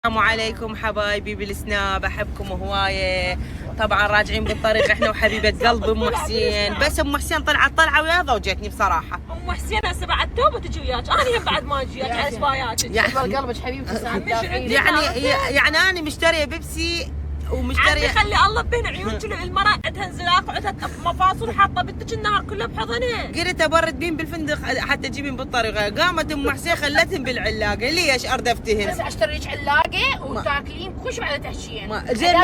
السلام عليكم حبايبي بالسناب، احبكم هوايه. طبعا راجعين بالطريق احنا وحبيبه قلب ام حسين، بس ام حسين طلعت طلعه ويا ضوجتني بصراحه. ام حسين هسه بعد توبه تجي وياك، انا هم بعد ما اجي على سباياتك. يعني قلبك حبيبتي يعني انا مشتريه بيبسي ومشتريه. خلي الله بين عيونك، المراه عندها انزلاق وعندها مفاصل وحاطه بنتك النهار كله بحضنها. قلت ابرد بين بالفندق حتى تجيبين بالطريقه، قامت ام حسين خلتهم بالعلاقه. ليش اردفتهن؟ بس اشتري لك علاقه وتاكلين كل شيء بعد تحشين. زين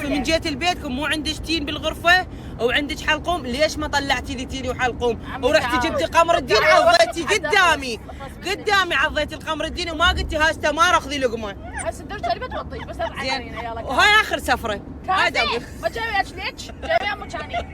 من جيت لبيتكم مو عندك تين بالغرفه وعندك حلقوم، ليش ما طلعتي لي تيني وحلقوم؟ ورحتي جبتي قمر الدين عضيتي قدامي عضيتي القمر الدين وما قلتي هاسته ما راخذي لقمه. هسه الدرجه اللي بتوطيش بس لا تعيرين يلا. وهاي اخر سفره. هذا ما جاي وياك ليش؟ جاي ويا مكاني.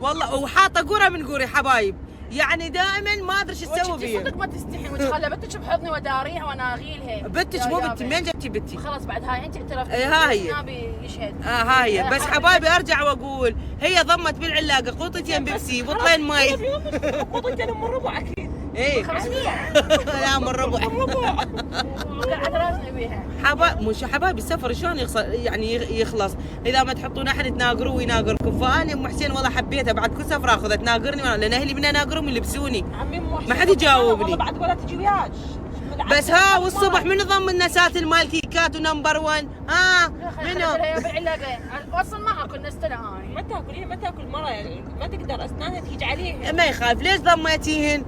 والله وحاطه قوره من قوري حبايب، يعني دائما ما ادري ايش اسوي بيها. صدق ما تستحي وتخلى بنتك بحضني وداريها واناغيلها. بنتك مو بنتي، منين جبتي بنتي؟ خلاص بعد هاي انت اعترفتي. اي ها هي. نبي يشهد. هاي بس حبايبي ارجع واقول هي ضمت بالعلاقه قوطتين بيبسي بطلين ماي. قوطتين من ربع اكيد. ايه 500 لا من ربع. قاعد راسنا بيها. مش حبايبي السفر شلون يعني يخلص اذا ما تحطون احد تناقروا ويناقركم. فانا ام حسين والله حبيتها بعد كل سفره اخذها تناقرني، لان اهلي من اناقرهم يلبسوني ما حد يجاوبني. بعد ولا تجي وياك بس ها والصبح من ضم النسات المال كيكات ونمبر 1 ها منو؟ بالعلاقه وصل ما اكل نستنى اني. ما تاكل مره يعني ما تقدر اسنانها تيجي عليها. ما يخالف ليش ضميتيهن؟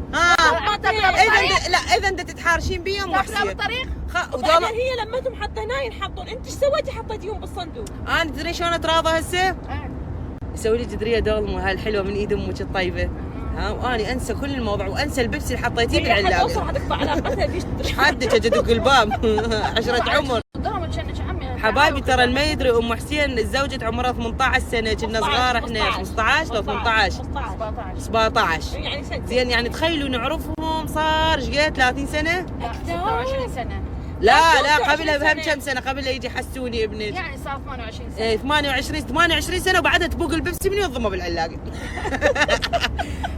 اذا انت تتحارشين بي ام حسين بالطريق. هي لما انتم حطيناه ينحطون، انت ايش سويتي؟ حطيتيهم بالصندوق. انا تدري شلون اتراضى هسه؟ اسوي لي جدريه دولمه هالحلوه من ايد امك الطيبه. ها واني انسى كل الموضوع وانسى البيبسي اللي حطيتيه بالعلاقه. حتقطع علاقتها فيش حدك اجدك الباب. عشرة عمر حبايبي. ترى ما يدري ام حسين تزوجت عمرها 18 سنه، كنا صغار احنا 15 لو 18 17 يعني سنة. زين يعني تخيلوا نعرفهم صار ايش قد 30 سنه؟ 26 سنه. لا قبلها بهم كم سنه قبل لا يجي حسوني ابنك. يعني صار 28 سنه. ايه 28 سنه وبعدها تبوق البيبسي من يضمه بالعلاقه.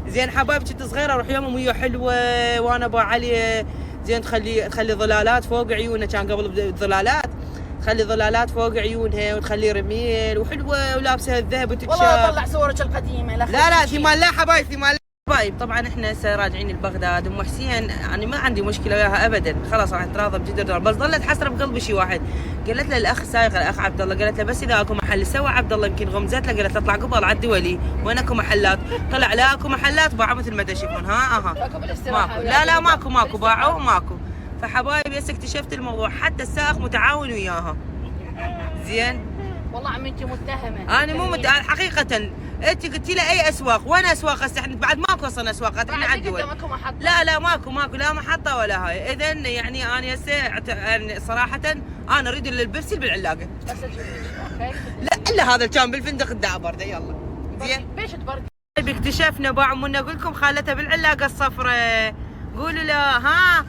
زين حبايبي كنت صغيره اروح يوم وهي حلوه وانا ابو علي. زين تخلي ظلالات فوق عيونها، كان قبل الظلالات تخلي ظلالات فوق عيونها وتخلي رميل وحلوه ولابسه الذهب وتكشف. والله طلع صورك القديمه. لا في مال لا حبايب في مال. طيب طبعا احنا هسه راجعين لبغداد. ام حسين يعني ما عندي مشكله وياها ابدا، خلاص راح نتراضى بجدر دور، بس ظلت حسره بقلبي شيء واحد. قالت له الاخ سايق الاخ عبد الله، قالت له بس اذا اكو محل سوى عبد الله يمكن غمزت له، قالت له اطلع قبل على الدولي وين اكو محلات. طلع لا اكو محلات باعوا مثل ما تشوفون. اكو بالاستراحه ماكو. لا ماكو باعوا ماكو. فحبايبي هسه اكتشفت الموضوع حتى السائق متعاون وياها. زين والله عمتي متهمه. انا مو حقيقه. انت قلتي له اي اسواق؟ وين اسواق هسه؟ احنا بعد ماكو اصلا اسواقات احنا على الدول. لا ماكو لا محطه ولا هاي. اذا يعني انا هسه يعني صراحه انا اريد البيبسي بالعلاقه. بس اوكي. لا الا هذا كان بالفندق الدعاء برده. يلا زين ليش تبرد؟ اكتشفنا باع امنا اقول لكم خالتها بالعلاقه الصفراء. قولوا له ها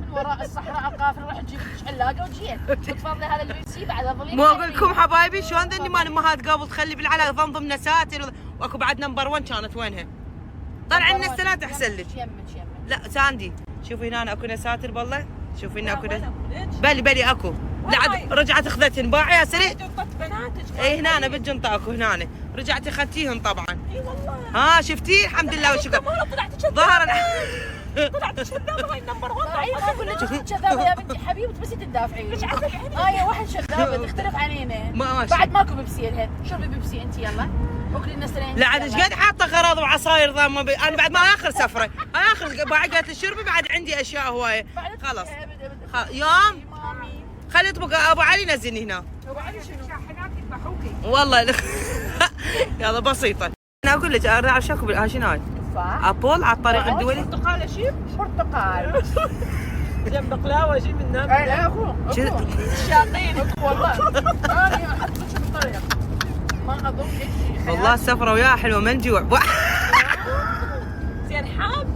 من وراء الصحراء قافله راح تجيب لك علاقه وجيت وتفضلي هذا البيبسي بعد ظليل. مو اقول لكم حبايبي شلون ذني مال امهات قبل تخلي بالعلاقه ضمضم نساتر واكو بعد نمبر 1 كانت وينها؟ طلع لنا السنات احسن لك. يمك لا ساندي شوفي هنا اكو نساتر بالله. شوفي هنا اكو بلي اكو. لا رجعت اخذتهن باعي يا سريع. اي هنا بالجنطه اكو هنا. رجعتي اخذتيهم طبعا. اي والله. ها شفتي الحمد لله والشكر. ظهر طلعت شذابه هاي النمبر 1. اي ما اقول لك شذابه يا بنتي حبيبتي بس تدافعي. هاي واحد شذابه تختلف علينا. بعد ماكو بيبسي لها. شربي بيبسي انت يلا. اكلي لنا سنين. لا عاد ايش قد حاطه غراض وعصاير ضامه انا بعد ما اخر سفره اخر بعد قالت الشربي بعد عندي اشياء هوايه. خلاص يوم خلي يطبق ابو علي نزلني هنا. ابو علي شنو؟ شاحنات يذبحوكي والله يلا بسيطه. انا اقول لك ارجع شكو شنو هاي؟ ابول على الطريق الدولي. برتقال اشيب برتقال. جنب بقلاوه اجيب من هناك. اي اخو الشياطين والله. انا احط لك بالطريق ما اظن هيك شيء. والله السفره وياها حلوه ما نجوع. زين حاب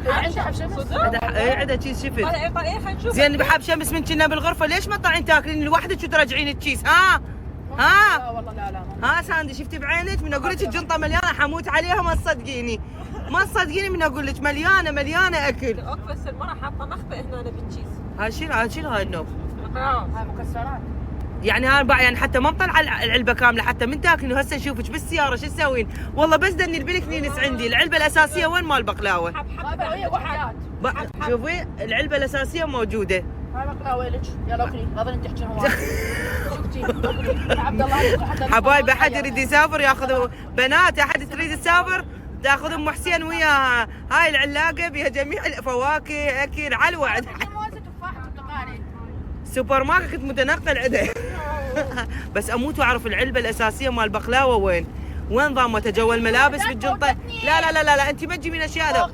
عندها حب شمس. عندها كيس شفت. خلينا نشوف. زين بحب شمس من كنا بالغرفه ليش ما تطلعين تاكلين لوحدك وترجعين الكيس؟ لا والله لا ساندي شفتي بعينك من اقول لك الجنطه مليانه حموت عليها ما تصدقيني من اقول لك مليانه اكل. بس المره حاطه مخبئ هنا بالكيس. هاي شنو هاي النوب؟ هاي مكسرات. يعني هذا يعني حتى ما مطلع العلبه كامله، حتى من تاكلين هسه نشوفك بالسياره شو تسوين؟ والله بس دني البلك نينس عندي، العلبه الاساسيه وين مال البقلاوه؟ شوفي العلبه الاساسيه موجوده. هاي بقلاوه لك، يلا اكلي، لا تظلين تحكين هواي. شفتي؟ عبد الله حبايبي احد يريد يسافر ياخذ بنات، احد تريد تسافر تاخذ ام حسين وياها، هاي العلاقه بها جميع الفواكه اكل على الوعد. سوبر ماركت متنقل عنده. بس اموت واعرف العلبه الاساسيه مال البقلاوه وين؟ وين ضامته جوا الملابس بالجنطه؟ لا لا لا لا, لا. انت ما تجيبين اشياء